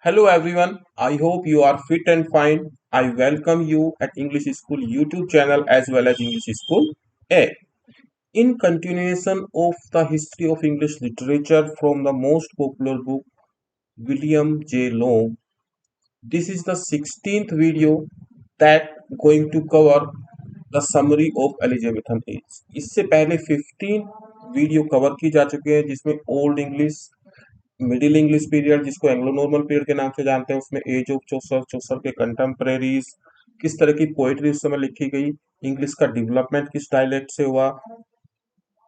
Hello everyone, I hope you are fit and fine. I welcome you at English School YouTube channel as well as English School A. In continuation of the history of English literature from the most popular book William J. Long, this is the 16th video that going to cover the summary of Elizabethan age. इससे पहले 15 video cover की जा चुके हैं जिसमें old English middle English period जिसको Anglo normal period के नाम से जानते हैं उसमें एज ऑफ चौसर चौसर के कंटेम्परेरीज किस तरह की पोइट्री उस समय लिखी गई इंग्लिश का डेवलपमेंट किस डायलेक्ट से हुआ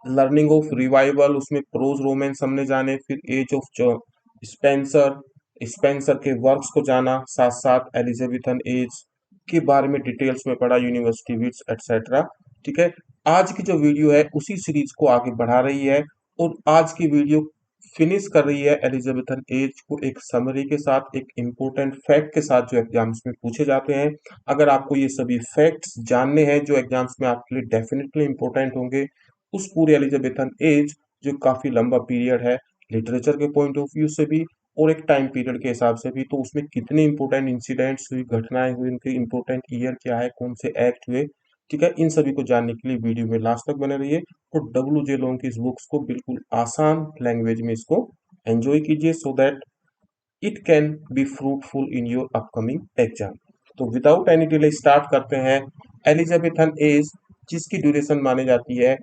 लर्निंग ऑफ रिवाइवल उसमें प्रोज रोमेंस हमने जाने फिर एज ऑफ स्पेंसर स्पेंसर के वर्क्स को जाना साथ साथ एलिजाबेथन एज के बारे में डिटेल्स में पढ़ा यूनिवर्सिटी विट्स एटसेट्रा। ठीक है, आज की जो वीडियो है उसी सीरीज को आगे बढ़ा रही है और आज की वीडियो फिनिश कर रही है एलिजाबेथन एज को एक समरी के साथ एक इम्पोर्टेंट फैक्ट के साथ जो एग्जाम्स में पूछे जाते हैं। अगर आपको ये सभी फैक्ट्स जानने हैं जो एग्जाम्स में आपके लिए डेफिनेटली इंपॉर्टेंट होंगे उस पूरे एलिजाबेथन एज जो काफी लंबा पीरियड है लिटरेचर के पॉइंट ऑफ व्यू से भी और एक टाइम पीरियड के हिसाब से भी, तो उसमें कितने इंपॉर्टेंट इंसिडेंट्स हुई घटनाएं हुई उनके इंपॉर्टेंट ईयर क्या है कौन से एक्ट हुए। ठीक है, इन सभी को जानने के लिए वीडियो में लास्ट तक बने रहिए और डब्ल्यू जे लोंग की इस बुक्स को बिल्कुल आसान लैंग्वेज में इसको एंजॉय कीजिए so that it can be fruitful in your upcoming exam. तो विदाउट एनी डिले स्टार्ट करते हैं एलिजाबेथन एज जिसकी ड्यूरेशन मानी जाती है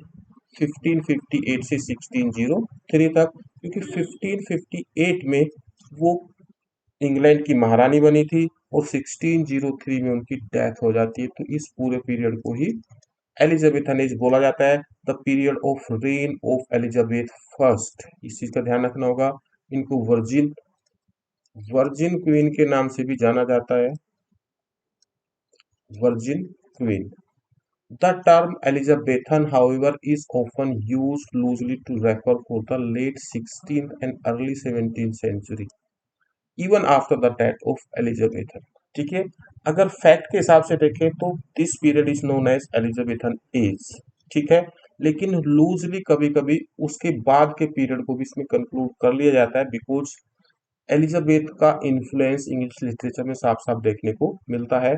1558 से 1603 तक, क्योंकि 1558 में वो इंग्लैंड की महारानी बनी थी और 1603 में उनकी डेथ हो जाती है। तो इस पूरे पीरियड को ही एलिजाबेथन एज बोला जाता है, the period of rain of Elizabeth first. इस चीज का ध्यान रखना होगा। इनको वर्जिन वर्जिन क्वीन के नाम से भी जाना जाता है, virgin queen. The term Elizabethan, however, is often used loosely to refer to the late 16th and early 17th century, even after the death of Elizabeth। ठीक है, अगर फैक्ट के हिसाब से देखें तो this period is known as Elizabethan age. ठीक है, लेकिन लूजली कभी कभी उसके बाद के पीरियड को भी इसमें कंक्लूड कर लिया जाता है बिकॉज एलिजाबेथ का इन्फ्लुएंस इंग्लिश लिटरेचर में साफ साफ देखने को मिलता है।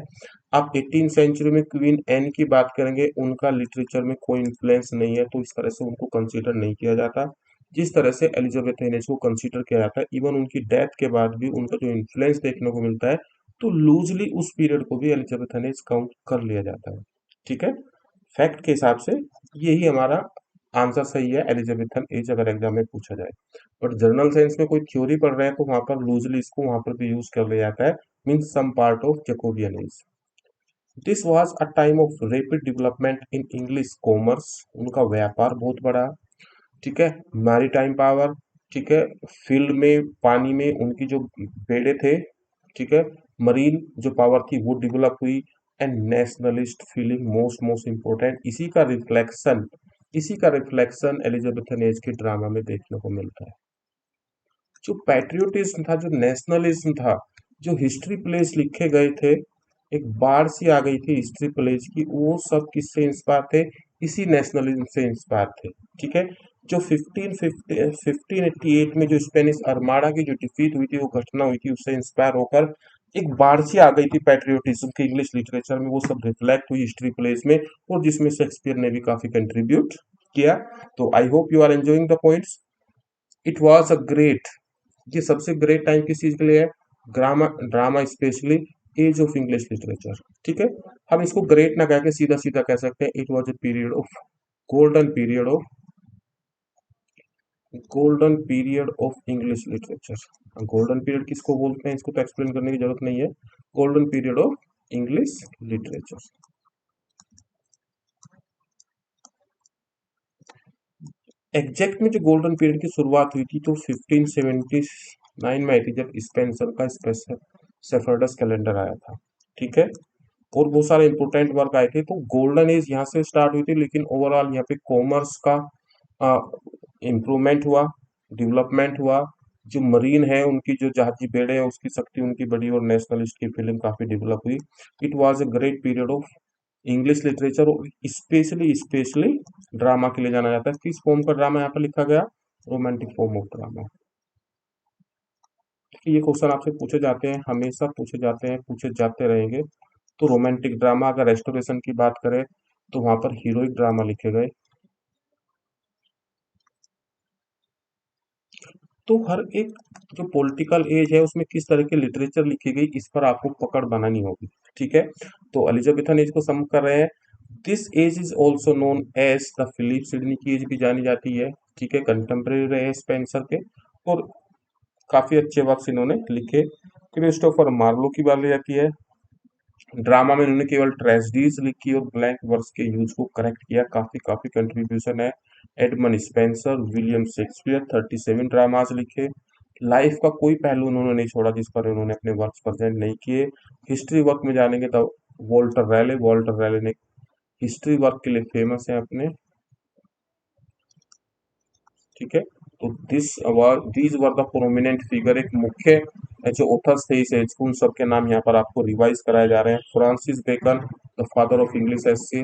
आप 18 सेंचुरी में क्वीन एन की बात करेंगे उनका लिटरेचर में कोई इन्फ्लुएंस नहीं है तो इस तरह से उनको कंसीडर नहीं किया जाता जिस तरह से एलिजाबेथ हेनेज को कंसीडर किया जाता है। इवन उनकी डेथ के बाद भी उनका जो इन्फ्लुएंस देखने को मिलता है तो लूजली उस पीरियड को भी एलिजाबेथ हेनेज काउंट कर लिया जाता है। ठीक है, फैक्ट के हिसाब से यही हमारा आंसर सही है एलिजाबेथन एज अगर एग्जाम में पूछा जाए। बट जर्नल साइंस में कोई थ्योरी पढ़ रहे हैं तो वहां पर लूजली इसको वहां पर भी यूज कर लिया जाता है, means some part of Jacobean age. This was a time of rapid development in English commerce, उनका व्यापार बहुत बड़ा। ठीक है, मैरीटाइम पावर। ठीक है, फील्ड में पानी में उनकी जो बेड़े थे। ठीक है, मरीन जो पावर थी वो डेवलप हुई and nationalist feeling most most important, इसी का रिफ्लेक्शन एलिजाबेथन एज के ड्रामा में देखने को मिलता है। जो पैट्रियोटिज्म था, जो नेशनलिज्म था, जो हिस्ट्री प्लेस लिखे गए थे, एक बाढ़ सी आ गई थी हिस्ट्री प्लेस की, वो सब किससे इंस्पायर थे? इसी नेशनलिज्म से इंस्पायर थे। ठीक है, जो 1588 में जो स्पेनिश आर्माडा की जो डिफीट हुई थी वो घटना हुई थी उससे इंस्पायर होकर एक बाढ़ सी आ गई थी पैट्रियोटिज्म की इंग्लिश लिटरेचर में, वो सब रिफ्लेक्ट हुई हिस्ट्री प्लेस में और जिसमें शेक्सपियर ने भी काफी कंट्रीब्यूट किया। तो I hope you are enjoying the points. It was a great, ये सबसे ग्रेट टाइम किस चीज के लिए है? Drama, drama specially age of English literature. ठीक है, हम इसको ग्रेट ना कह के सीधा सीधा कह सकते हैं it was a period of golden period of English literature. Golden period किसको बोलते हैं इसको तो एक्सप्लेन करने की जरूरत नहीं है। Golden period of English literature. Exact में जो गोल्डन पीरियड की शुरुआत हुई थी तो 1579 में आई थी जब स्पेंसर का स्पेशल सेफर्डस कैलेंडर आया था। ठीक है, और बहुत सारे इंपोर्टेंट वर्क आए थे तो गोल्डन एज यहाँ से स्टार्ट हुई थी, लेकिन ओवरऑल यहाँ पे कॉमर्स का इम्प्रूवमेंट हुआ, डेवलपमेंट हुआ। जो मरीन है उनकी जो जहाजी बेड़े है उसकी शक्ति उनकी बड़ी और नेशनलिस्ट की फीलिंग काफी डेवलप हुई। It was a great period of English literature, specially specially drama के लिए जाना जाता है। किस फॉर्म का ड्रामा यहाँ पर लिखा गया? Romantic form of drama. ये क्वेश्चन आपसे पूछे जाते हैं, हमेशा पूछे जाते हैं, पूछे जाते रहेंगे। तो रोमांटिक ड्रामा, अगर रेस्टोरेशन की बात करें तो वहां पर हीरोइक ड्रामा लिखे गए। तो हर एक जो पॉलिटिकल एज है उसमें किस तरह की लिटरेचर लिखी गई, इस पर आपको पकड़ बनानी होगी। ठीक है, तो एलिजाबेथन एज को सम कर रहे हैं। This age is also known as the Philip Sidney की एज भी जानी जाती है। ठीक है, कंटेम्प्रेरी रहे हैं स्पेंसर के, और काफी अच्छे वर्क्स इन्होंने लिखे। क्रिस्टोफर मार्लो की बात जाती है। ड्रामा में इन्होंने केवल ट्रेजेडीज लिखी और ब्लैंक वर्स के यूज को करेक्ट किया। काफी काफी कंट्रीब्यूशन है। Edmund Spenser, William Shakespeare 37 dramas लिखे। लाइफ का कोई पहलू उन्होंने नहीं छोड़ा जिस पर उन्होंने अपने वर्क्स प्रेजेंट नहीं किए। हिस्ट्री वर्क में जानेंगे तो वॉल्टर रैले ने हिस्ट्री वर्क के लिए फेमस है अपने। ठीक है, तो these were the prominent figure, एक मुख्य जो ऑथर्स थे इस एज, उन सब के नाम यहाँ पर आपको रिवाइज कराए जा रहे हैं। Francis Bacon, the father of English essay,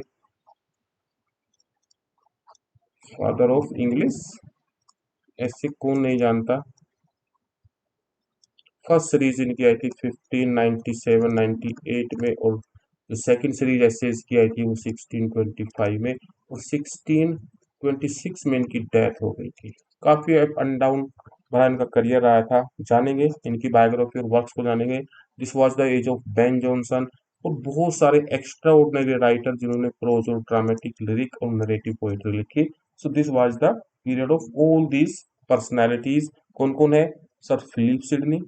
father of English essay कौन नहीं जानता। फर्स्ट सीरीज इनकी आई थी 1597-98 में, और जो सेकंड सीरीज एसेज की आई थी वो 1625 में, और 1626 में इनकी डेथ हो गई थी। काफी अप एंड डाउन भरा इनका करियर रहा था। जानेंगे इनकी बायोग्राफी और वर्क्स को जानेंगे। This was the age of Ben Jonson, और बहुत सारे एक्स्ट्रा ऑर्डिनरी राइटर जिन्होंने प्रोज और ड्रामेटिक लिरिक और नरेटिव पोएट्री लिखी। So this was the period of all these personalities. कौन कौन है? Sir Philip Sidney,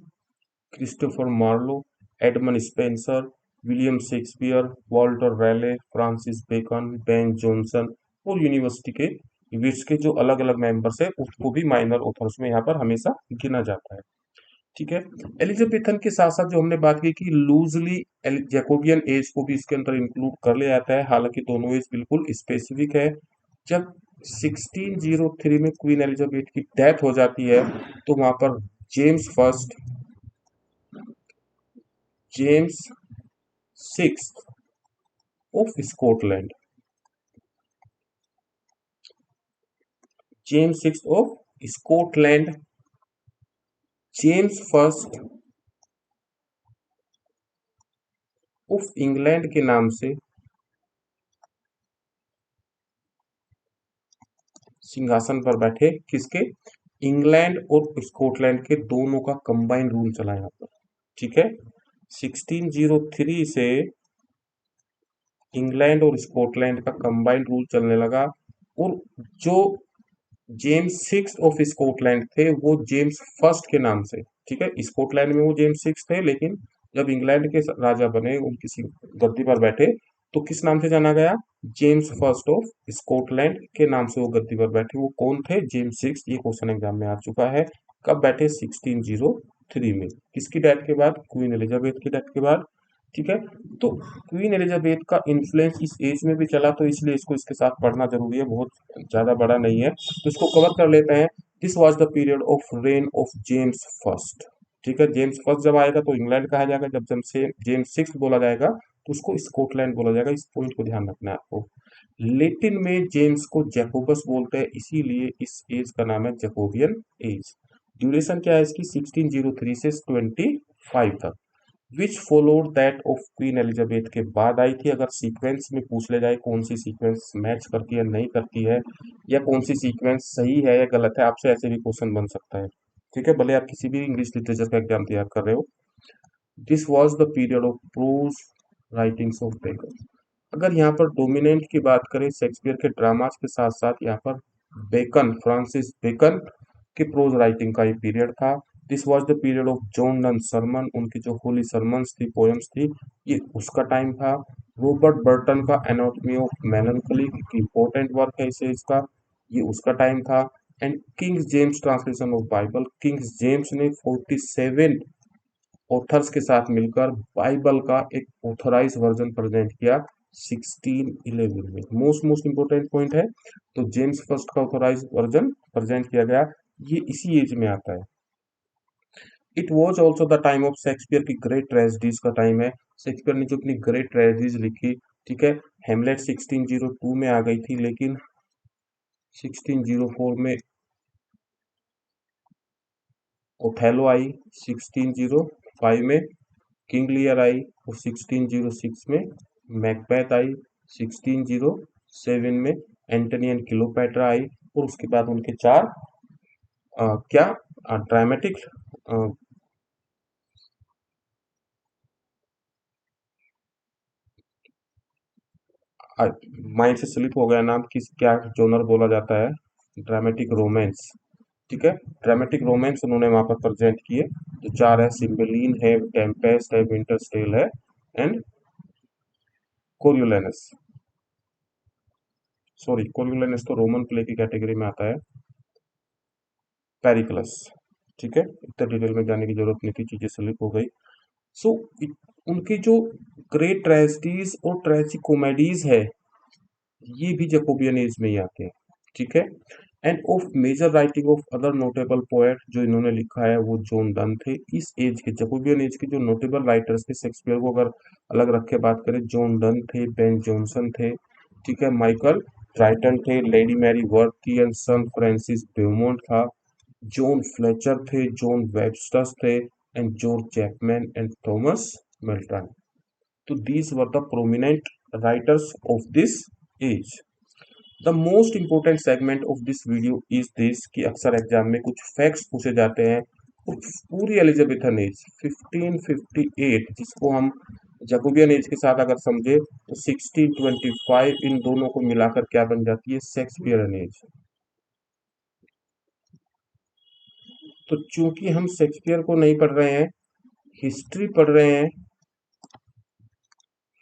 Christopher Marlowe, Edmund Spenser, William Shakespeare, Walter Raleigh, Francis Bacon, Ben Jonson, और university के wits के जो अलग अलग मेंबर्स है उसको भी माइनर ऑथर्स में यहाँ पर हमेशा गिना जाता है। ठीक है, एलिजाबेथन के साथ साथ जो हमने बात की कि लूजली जैकोबियन एज को भी इसके अंदर इंक्लूड कर लिया जाता है, हालांकि दोनों एज बिल्कुल स्पेसिफिक है। जब 1603 में क्वीन एलिजाबेथ की डेथ हो जाती है तो वहां पर James first, James six of Scotland, James six of Scotland, James first of England के नाम से सिंहासन पर बैठे। किसके? इंग्लैंड और स्कॉटलैंड के दोनों का कंबाइंड रूल चला यहाँ पर। ठीक है, 1603 से इंग्लैंड और स्कॉटलैंड का कंबाइंड रूल चलने लगा, और जो जेम्स सिक्स ऑफ स्कॉटलैंड थे वो जेम्स फर्स्ट के नाम से। ठीक है, स्कॉटलैंड में वो जेम्स सिक्स थे, लेकिन जब इंग्लैंड के राजा बने, उनकी गद्दी पर बैठे, तो किस नाम से जाना गया? जेम्स फर्स्ट ऑफ स्कॉटलैंड के नाम से वो गद्दी पर बैठे। वो कौन थे? James six. ये क्वेश्चन एग्जाम में आ चुका है। कब बैठे? 1603 में। किसकी डेथ के बाद? क्वीन एलिजाबेथ की डेथ के बाद। ठीक है, तो क्वीन एलिजाबेथ का इन्फ्लुएंस इस एज में भी चला, तो इसलिए इसको इसके साथ पढ़ना जरूरी है, बहुत ज्यादा बड़ा नहीं है, तो इसको कवर कर लेते हैं। This was the period of rain of James first. ठीक है, जेम्स फर्स्ट जब आएगा तो इंग्लैंड कहा जाएगा, जब जब से जेम्स सिक्स बोला जाएगा तो उसको स्कॉटलैंड बोला जाएगा। इस पॉइंट को ध्यान रखना है आपको। लेटिन में जेम्स को जैकोबस बोलते हैं, इसीलिए इस एज का नाम है जैकोबियन एज। ड्यूरेशन क्या है इसकी? 1603 से 25 तक। Which followed that of Queen Elizabeth के बाद आई थी। अगर सीक्वेंस में पूछ ले जाए कौन सी सीक्वेंस मैच करती है नहीं करती है, या कौन सी सीक्वेंस सही है या गलत है, आपसे ऐसे भी क्वेश्चन बन सकता है। ठीक है, भले आप किसी भी इंग्लिश लिटरेचर का एग्जाम तैयार कर रहे हो। This was the period of pros writings of baker. अगर यहाँ पर डोमिनेंट की बात करें शेक्सपियर के ड्रामास के साथ साथ, यहाँ पर बेकन, फ्रांसिस बेकन के प्रोज राइटिंग का ये पीरियड था। This was the period of John Donne sermon, उनकी जो होली सरमन्स थी, पोएम्स थी, ये उसका टाइम था। रॉबर्ट बर्टन का anatomy of melancholy important work है इसे इसका, ये उसका टाइम था। And Kings James translation of Bible, Kings James ने 47 ऑथर्स के साथ मिलकर बाइबल का एक ऑथराइज वर्जन प्रेजेंट किया 1611 में। मोस्ट मोस्ट इंपोर्टेंट पॉइंट है, तो जेम्स फर्स्ट का ऑथराइज वर्जन प्रेजेंट किया गया, ये इसी एज में आता है। It was also the time of Shakespeare की ग्रेट ट्रेजेडीज का टाइम है। शेक्सपियर ने जो अपनी ग्रेट ट्रेजेडीज लिखी, ठीक है, हेमलेट 1602 में आ गई थी, लेकिन 1604 में ओथेलो आई 1605 में, किंग लियर आई वो 1606 में, मैकबेथ आई 1607 में, एंटनी एंड क्लियोपेट्रा आई, और उसके बाद उनके चार क्या ड्रामेटिक माइंड से स्लिप हो गया नाम, किस क्या जोनर बोला जाता है, ड्रामेटिक रोमांस। ठीक है, ड्रामेटिक रोमांस उन्होंने वहां पर प्रेजेंट किए। जो चार है, सिम्बेलिन है, टेम्पेस्ट है, विंटर्स टेल है, एंड कोरियोलेनस। सॉरी, कोरियोलेनस तो रोमन प्ले की कैटेगरी में आता है। पेरिक्लस। ठीक है, इतना डिटेल में जाने की जरूरत नहीं थी, चीजें स्लिप हो गई। सो उनके जो ग्रेट ट्रेजेडीज और ट्रेजिक कॉमेडीज है, ये भी जैकोबियन एज में ही आते हैं। ठीक है, and of major writing of other notable poet जो इन्होंने लिखा है वो जॉन डन थे। इस एज के जैकोबियन एज के जो नोटेबल राइटर्स थे, शेक्सपियर को अगर अलग रख के बात करें, जॉन डन थे, बेन जॉनसन थे, ठीक है, माइकल ट्राइटन थे, लेडी मैरी वर्थ थी, एंड सन फ्रांसिस ब्यूमोंट था, जॉन फ्लेचर थे, जॉन वेबस्टर्स थे, and George Chapman and Thomas Milton. तो these were the prominent writers of this age. The most important segment of this video is this कि अक्सर exam में कुछ facts पूछे जाते हैं। और पूरी एलिजाबेथन एज 1558, जिसको हम जैकोबियन एज के साथ अगर समझे तो 1625, इन दोनों को मिलाकर क्या बन जाती है, शेक्सपियरन एज। तो चूंकि हम शेक्सपियर को नहीं पढ़ रहे हैं, हिस्ट्री पढ़ रहे हैं,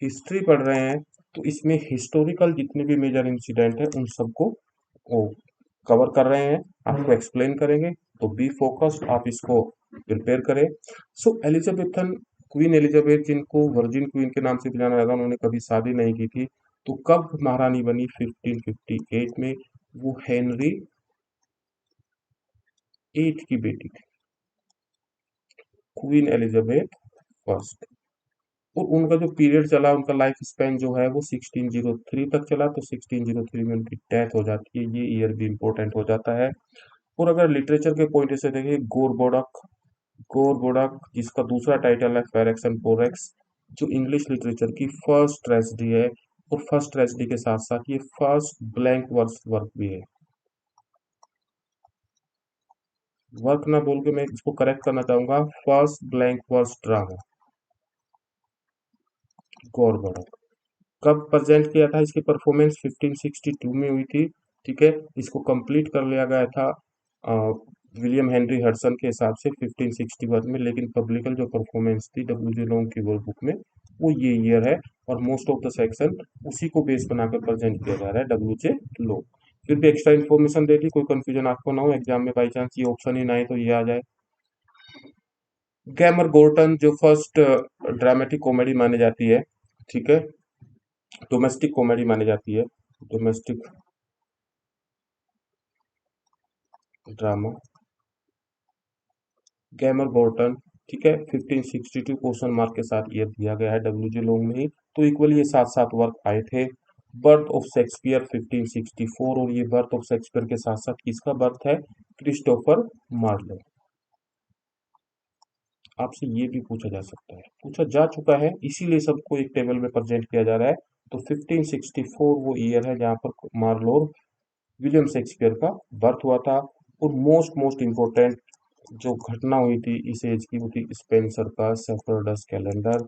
हिस्ट्री पढ़ रहे हैं, तो इसमें हिस्टोरिकल जितने भी मेजर इंसिडेंट है उन सबको वो कवर कर रहे हैं, आपको एक्सप्लेन करेंगे। तो बी फोकस्ड, आप इसको प्रिपेयर करें। सो एलिजाबेथन, क्वीन एलिजाबेथ, जिनको वर्जिन क्वीन के नाम से भी जाना जाता है, उन्होंने कभी शादी नहीं की थी। तो कब महारानी बनी, 1558 में। वो हेनरी 8 की बेटी थी, क्वीन एलिजाबेथ फर्स्ट। और उनका जो पीरियड चला, उनका लाइफ स्पैन जो है वो 1603 तक चला। तो 1603 में उनकी डेथ हो जाती है, ये ईयर भी इंपॉर्टेंट हो जाता है। और अगर लिटरेचर के पॉइंट से देखें, गोरबोडक जिसका दूसरा टाइटल है फेरेक्स एंड पोरेक्स, जो इंग्लिश लिटरेचर की फर्स्ट ट्रेजेडी है। और फर्स्ट ट्रेजेडी के साथ साथ ये फर्स्ट ब्लैंक वर्स वर्क भी है। वर्क ना बोल के मैं इसको करेक्ट करना चाहूंगा, फर्स्ट ब्लैंक वर्स ड्रामा, गोरबोडक। कब प्रेजेंट किया था, इसकी परफॉर्मेंस 1562 में हुई थी। ठीक है, इसको कंप्लीट कर लिया गया था विलियम हेनरी हडसन के हिसाब से 1561 में, लेकिन पब्लिकल जो परफॉर्मेंस थी डब्ल्यू जे लॉन्ग की वर्ड बुक में, वो ये ईयर है। और मोस्ट ऑफ द सेक्शन उसी को बेस बनाकर प्रेजेंट किया जा रहा है, डब्ल्यू जे लॉन्ग। फिर भी एक्स्ट्रा इन्फॉर्मेशन दे दी, कोई कंफ्यूजन आपको ना हो एग्जाम में, बाई चांस ये ऑप्शन ही ना आए तो ये आ जाए। गैमर गोर्टन जो फर्स्ट ड्रामेटिक कॉमेडी मानी जाती है, ठीक है, डोमेस्टिक कॉमेडी मानी जाती है, डोमेस्टिक ड्रामा, गैमर बोर्टन। ठीक है, 1562 क्वेश्चन मार्क के साथ ये दिया गया है डब्ल्यू जी लोग में ही। तो इक्वली ये साथ साथ वर्क आए थे। बर्थ ऑफ शेक्सपियर 1564, और ये बर्थ ऑफ शेक्सपियर के साथ साथ किसका बर्थ है, क्रिस्टोफर मार्लो। आपसे ये भी पूछा जा सकता है, पूछा जा चुका है, इसीलिए सबको एक टेबल में प्रेजेंट किया जा रहा है। तो 1564 वो ईयर है जहां पर मार्लो और विलियम शेक्सपियर का बर्थ हुआ था। और मोस्ट मोस्ट इम्पोर्टेंट जो घटना हुई थी इस एज की, वो थी स्पेंसर का सेफर्डस कैलेंडर,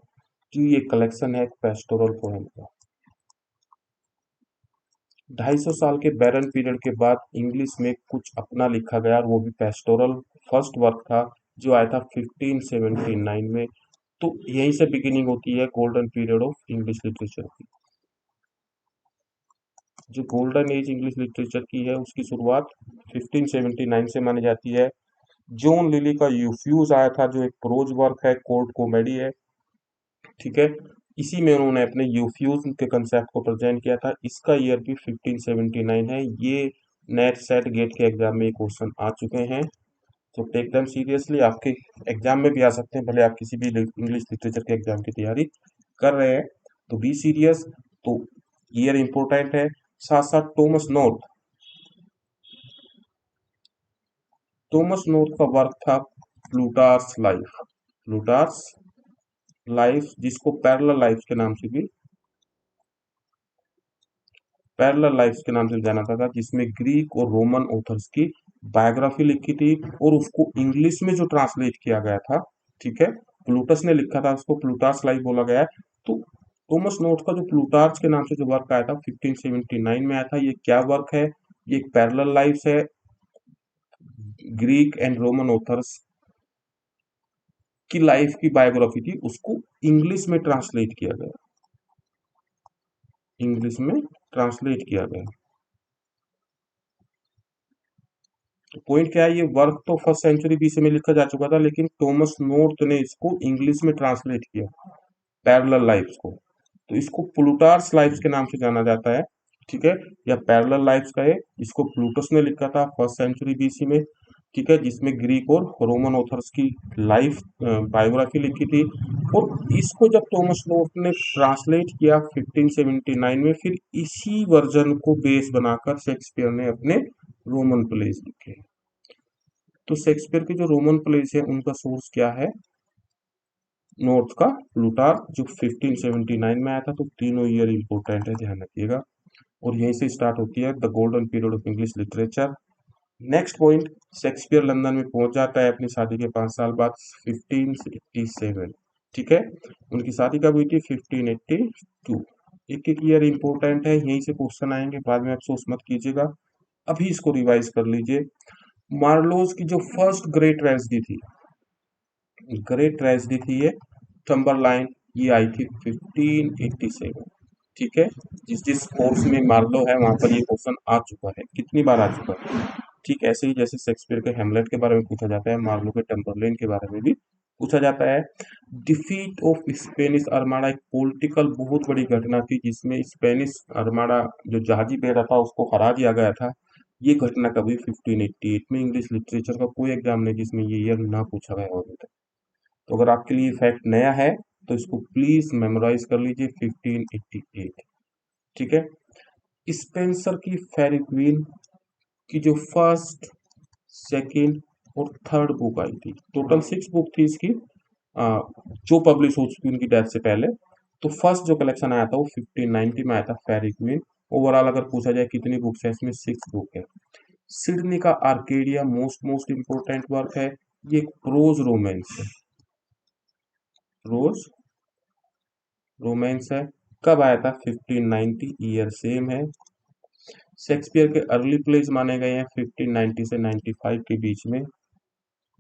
जो ये कलेक्शन है पेस्टोरल पोएम का। 250 साल के बैरन पीरियड के बाद इंग्लिश में कुछ अपना लिखा गया, और वो भी पेस्टोरल फर्स्ट वर्क था, जो आया था 1579 में। तो यहीं से बिगिनिंग होती है golden period of English literature की। जो गोल्डन एज इंग्लिश लिटरेचर की है उसकी शुरुआत 1579 से मानी जाती है। जॉन लिली का यूफ्यूज आया था, जो एक प्रोज वर्क है, कोर्ट कॉमेडी है। ठीक है, इसी में उन्होंने अपने यूफ्यूज के कंसेप्ट को प्रेजेंट किया था। इसका ईयर भी 1579 है। ये नेट सेट गेट के एग्जाम में क्वेश्चन आ चुके हैं, तो टेक देम सीरियसली, आपके एग्जाम में भी आ सकते हैं, भले आप किसी भी इंग्लिश लिटरेचर के एग्जाम की तैयारी कर रहे हैं, तो बी सीरियस। तो ईयर इंपॉर्टेंट है। साथ साथ टॉमस नॉर्थ का वर्क था प्लूटार्स लाइफ, प्लूटार्स लाइफ जिसको पैरेलल लाइफ के नाम से भी, पैरेलल लाइफ के नाम से जाना जाता था, जिसमें ग्रीक और रोमन ऑथर्स की बायोग्राफी लिखी थी और उसको इंग्लिश में जो ट्रांसलेट किया गया था, ठीक है, प्लूटस ने लिखा था, उसको प्लूटार्स लाइफ बोला गया है। तो थॉमस नोट्स का जो प्लूटार्च के नाम से जो वर्क आया था 1579 में आया था, ये क्या वर्क है? ये एक पैरेलल लाइफ है, ग्रीक एंड रोमन ऑथर्स की लाइफ की बायोग्राफी थी, उसको इंग्लिश में ट्रांसलेट किया गया, इंग्लिश में ट्रांसलेट किया गया। पॉइंट क्या है, ये वर्क तो फर्स्ट सेंचुरी बीसी में लिखा जा चुका था, लेकिन थॉमस नॉर्थ ने इसको इंग्लिश में ट्रांसलेट किया, पैरेलल लाइफ्स को, तो इसको प्लूटार्स लाइफ्स के नाम से जाना जाता है, ठीक है, या पैरेलल लाइफ्स का है। इसको प्लूटस ने लिखा था फर्स्ट सेंचुरी बीसी में, ठीक है, जिसमें ग्रीक और रोमन ऑथर्स की लाइफ बायोग्राफी लिखी थी। और इसको जब थॉमस नॉर्थ ने ट्रांसलेट किया 1579 में, फिर इसी वर्जन को बेस बनाकर शेक्सपियर ने अपने रोमन प्लेस लिखे। तो शेक्सपियर के जो रोमन प्लेस है उनका सोर्स क्या है? नॉर्थ का प्लूटार्क, जो 1579 में आया था। तो तीनों ईयर इंपॉर्टेंट है, ध्यान रखिएगा। और यहीं से स्टार्ट होती है the golden period of English literature. Next point, Shakespeare London में पहुंच जाता है अपनी शादी के 5 साल बाद, 1587, ठीक है। उनकी शादी कब हुई थी? 1582। एक एक ईयर इंपॉर्टेंट है, यहीं से क्वेश्चन आएंगे, बाद में अफसोस मत कीजिएगा, अभी इसको रिवाइज कर लीजिए। मार्लोज की जो फर्स्ट ग्रेट ट्रेजेडी थी, ग्रेट ट्रेजेडी थी ये टम्बरलाइन, ये आई थी 1587, ठीक है। जिस जिस कोर्स में मार्लो है वहां पर ये क्वेश्चन आ चुका है, कितनी बार आ चुका है, ठीक। ऐसे ही जैसे शेक्सपियर के हेमलेट के बारे में पूछा जाता है, मार्लो के टम्बरलाइन के बारे में भी पूछा जाता है। डिफीट ऑफ स्पेनिश आर्माडा एक पॉलिटिकल बहुत बड़ी घटना थी, जिसमें स्पेनिश आर्माडा जो जहाजी बेड़ा था उसको हरा दिया गया था। ये घटना कभी 1588 में, इंग्लिश लिटरेचर का कोई एग्जाम नहीं जिसमें ये ईयर ना पूछा गया हो अभी तक। तो अगर आपके लिए फैक्ट नया है तो इसको प्लीज मेमोराइज कर लीजिए, 1588, ठीक है। स्पेंसर की फेरी क्वीन की जो फर्स्ट, सेकंड और थर्ड बुक आई थी, टोटल 6 बुक थी इसकी, जो पब्लिश हो चुकी उनकी डेथ से पहले। तो फर्स्ट जो कलेक्शन आया था वो 1590 में आया था, फेरी क्वीन। ओवरऑल अगर पूछा जाए कितनी बुक्स है इसमें, 6 बुक है। सिडनी का Arcadia most most important work है, ये एक प्रोज रोमांस है, प्रोज रोमांस है। कब आया था? 1590, ईयर सेम है। शेक्सपियर के अर्ली प्लेज माने गए हैं 1590 से 95 के बीच में,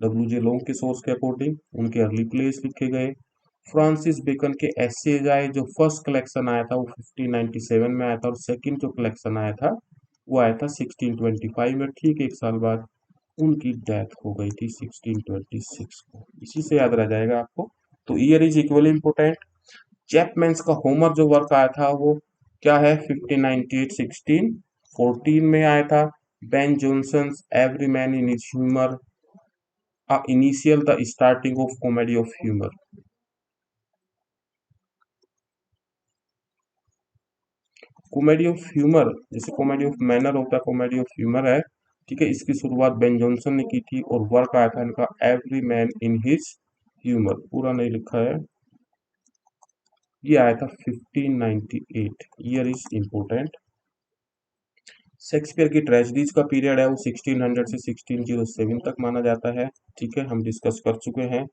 डब्ल्यू जे लॉन्ग के सोर्स के अकॉर्डिंग उनके अर्ली प्लेज लिखे गए। फ्रांसिस बेकन के एसेज आए, जो फर्स्ट कलेक्शन आया था वो 1597 में आया था, और सेकंड जो कलेक्शन आया था वो आया था 1625 में, ठीक 1 साल बाद उनकी डेथ हो गई थी 1626 को। इसी से याद रह जाएगा आपको। तो ईयर इज इक्वली इंपोर्टेंट। चैपमैन्स का होमर जो वर्क आया था वो क्या है? 1598, 1614 में आया था। Ben Jonson's every man in his humour, initial the starting of comedy of humour. Comedy of humour, जैसे कॉमेडी ऑफ मैनर होता है, कॉमेडी ऑफ ह्यूमर है, ठीक है। इसकी शुरुआत बेन जॉनसन ने की थी और वर्क आया था इनका every man in his humour, पूरा नहीं लिखा है, ये आया था 1598। Year is important. शेक्सपियर की ट्रेजेडीज का पीरियड है वो 1600 से 1607 तक माना जाता है, ठीक है, हम डिस्कस कर चुके हैं।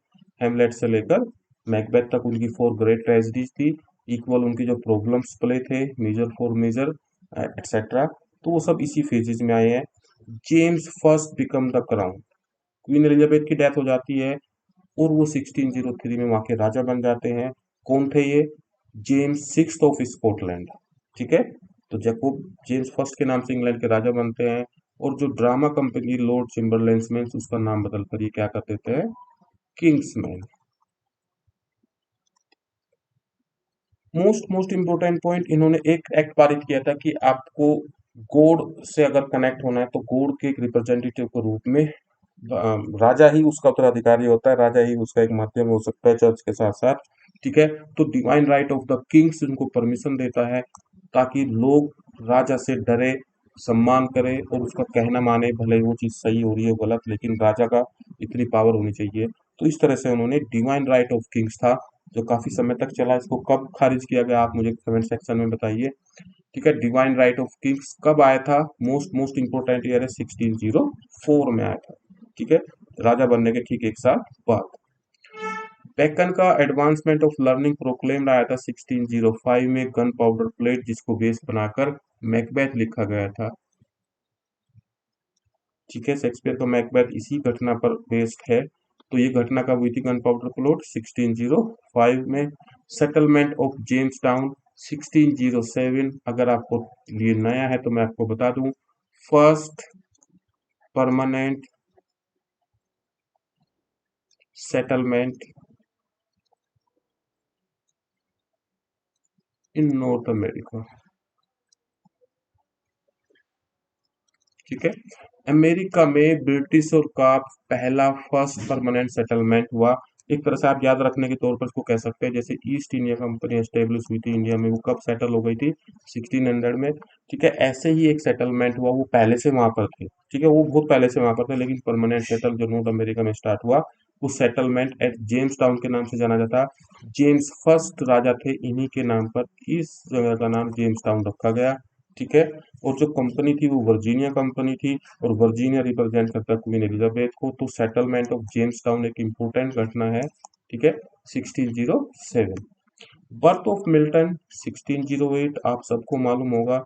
हेमलेट से लेकर मैकबेथ तक उनकी 4 ग्रेट ट्रेजेडीज थी, इक्वल उनके जो प्रॉब्लम्स प्ले थे, मेजर फॉर मेजर एटसेट्रा, तो वो सब इसी फेजेस में आए हैं। James first become the crown, queen Elizabeth की डेथ हो जाती है और वो 1603 में वहां के राजा बन जाते हैं। कौन थे ये? जेम्स सिक्स्थ ऑफ स्कॉटलैंड, ठीक है। तो जैकोब जेम्स फर्स्ट के नाम से इंग्लैंड के राजा बनते हैं, और जो ड्रामा कंपनी लॉर्ड चिम्बरलेंस उसका नाम बदल कर ये क्या कर देते हैं? Kingsman. Most most important point, इन्होंने एक एक्ट पारित किया था कि आपको गॉड से अगर कनेक्ट होना है तो गॉड के एक रिप्रेजेंटेटिव के रूप में राजा ही उसका उत्तराधिकारी होता है, राजा ही उसका एक माध्यम हो सकता है चर्च के साथ साथ, ठीक है। तो divine right of the Kings उनको परमिशन देता है ताकि लोग राजा से डरे, सम्मान करे और उसका कहना माने, भले ही वो चीज़ सही हो रही है गलत, लेकिन राजा का इतनी पावर होनी चाहिए। तो इस तरह से उन्होंने डिवाइन राइट ऑफ किंग्स था जो काफी समय तक चला। इसको कब खारिज किया गया, आप मुझे कमेंट सेक्शन में बताइए। ठीक है, डिवाइन राइट ऑफ किंग्स कब आया था? मोस्ट मोस्ट इंपोर्टेंट ईयर है 1604 में आया था। ठीक है, राजा बनने के ठीक एक साल बाद। बेकन का एडवांसमेंट ऑफ लर्निंग प्रोक्लेम्ड आया था 1605 में, गन पाउडर प्लेट जिसको बेस बनाकर मैकबेथ लिखा गया था। ठीक है, शेक्सपियर का मैकबेथ इसी घटना पर बेस्ड है। तो ये घटना कब हुई थी? गन पाउडर प्लॉट 1605 में। Settlement of James town 1607। अगर आपको ये नया है तो मैं आपको बता दूं, first permanent settlement in north America. ठीक है, अमेरिका में ब्रिटिश और का पहला फर्स्ट परमानेंट सेटलमेंट हुआ। एक तरह से आप याद रखने के तौर पर इसको कह सकते हैं, जैसे ईस्ट इंडिया कंपनी एस्टेब्लिश हुई थी इंडिया में, वो कब सेटल हो गई थी? 1600 में। ठीक है, ऐसे ही एक सेटलमेंट हुआ, वो पहले से वहां पर थे। ठीक है, वो बहुत पहले से वहां पर थे, लेकिन परमानेंट सेटल जो नॉर्थ अमेरिका में स्टार्ट हुआ, वो सेटलमेंट एट जेम्स टाउन के नाम से जाना जाता। जेम्स फर्स्ट राजा थे, इन्हीं के नाम पर इस जगह का नाम जेम्स टाउन रखा गया। ठीक है, और जो कंपनी थी वो वर्जीनिया कंपनी थी, और वर्जीनिया रिप्रेजेंट करता क्वीन एलिजाबेथ को। तो सेटलमेंट ऑफ जेम्स टाउन एक इंपॉर्टेंट घटना है। ठीक है, 1607। बर्थ ऑफ मिल्टन 1608, आप सबको मालूम होगा।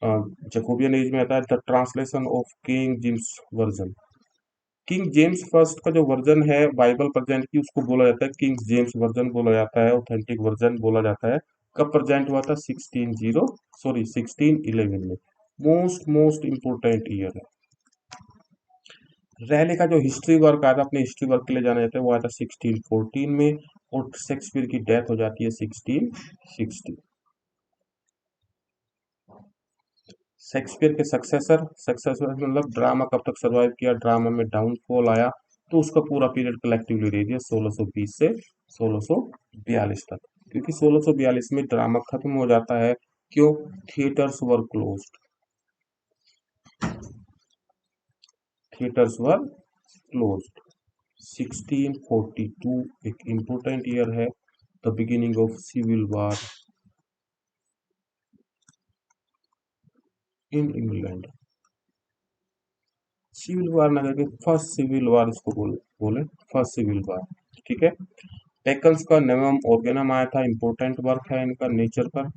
जैकोबियन एज में आता है। The translation of king James version, king James first का जो वर्जन है बाइबल प्रेजेंट की, उसको बोला जाता है किंग जेम्स वर्जन बोला जाता है, ऑथेंटिक वर्जन बोला जाता है। कब प्रेजेंट हुआ था? 1611 में। मोस्ट मोस्ट इंपोर्टेंट ईयर है। रैले का जो हिस्ट्री वर्क आया था, अपने हिस्ट्री वर्क के लिए जाना जाता है, वो आया था 1614 में, और शेक्सपियर की डेथ हो जाती है 1660। शेक्सपियर के सक्सेसर, सक्सेसर मतलब ड्रामा कब तक सरवाइव किया, ड्रामा में डाउनफॉल आया, तो उसका पूरा पीरियड कलेक्टिवली दे दिया 1620 से 1642 तक। क्योंकि 1642 में ड्रामा खत्म हो जाता है। क्यों? Theatres were closed, theatres were closed. 1642 एक इम्पोर्टेंट ईयर है, the beginning of civil war in England. Civil war ना करके फर्स्ट सिविल वॉर इसको बोले फर्स्ट सिविल वॉर। ठीक है, टेकल्स का नवम ऑर्गेनम आया था, इंपॉर्टेंट वर्क है इनका नेचर पर।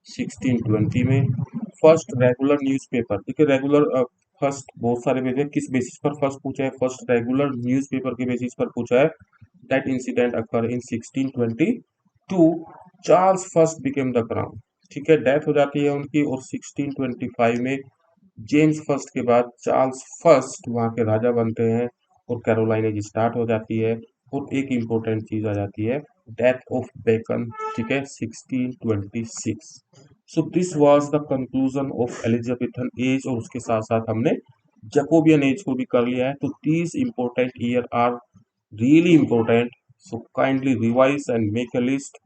1620 में फर्स्ट रेगुलर न्यूज़पेपर। देखिए रेगुलर फर्स्ट बहुत सारे पेज किस बेसिस पर फर्स्ट पूछा है? फर्स्ट रेगुलर न्यूज़पेपर के बेसिस पर पूछा है। That incident occur in 1622, Charles first became the crown. ठीक है, डेथ हो जाती है उनकी, और 1625 में जेम्स फर्स्ट के बाद चार्ल्स फर्स्ट वहाँ के राजा बनते हैं, और कैरोलाइन एज स्टार्ट हो जाती है। और एक इम्पोर्टेंट चीज आ जाती है, डेथ ऑफ बेकन। ठीक है, 1626। सो this was the conclusion of Elizabethan age, और उसके साथ साथ हमने जैकोबियन एज को भी कर लिया है। तो these important year are really important, so kindly revise and make a list.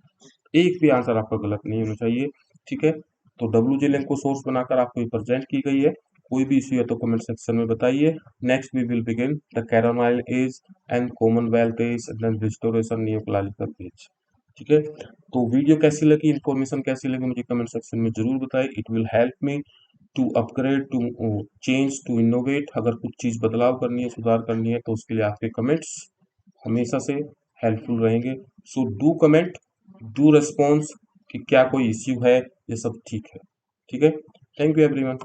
एक भी आंसर आपका गलत नहीं होना चाहिए। ठीक है, तो डब्ल्यू जी लिंक को सोर्स बनाकर आपको प्रेजेंट की गई है। कोई भी इश्यू है तो कमेंट सेक्शन में बताइए। Next we will begin the Caroline age and commonwealth age and restoration neoclassical age. ठीक है, तो वीडियो कैसी लगी, इन्फॉर्मेशन कैसी लगी, मुझे कमेंट सेक्शन में जरूर बताएं। It will help me to upgrade, to change, to innovate. अगर कुछ चीज बदलाव करनी है, सुधार करनी है, तो उसके लिए आपके कमेंट्स हमेशा से हेल्पफुल रहेंगे। So do comment, do response कि क्या कोई इश्यू है, ये सब ठीक है। ठीक है, थैंक यू एवरीवन।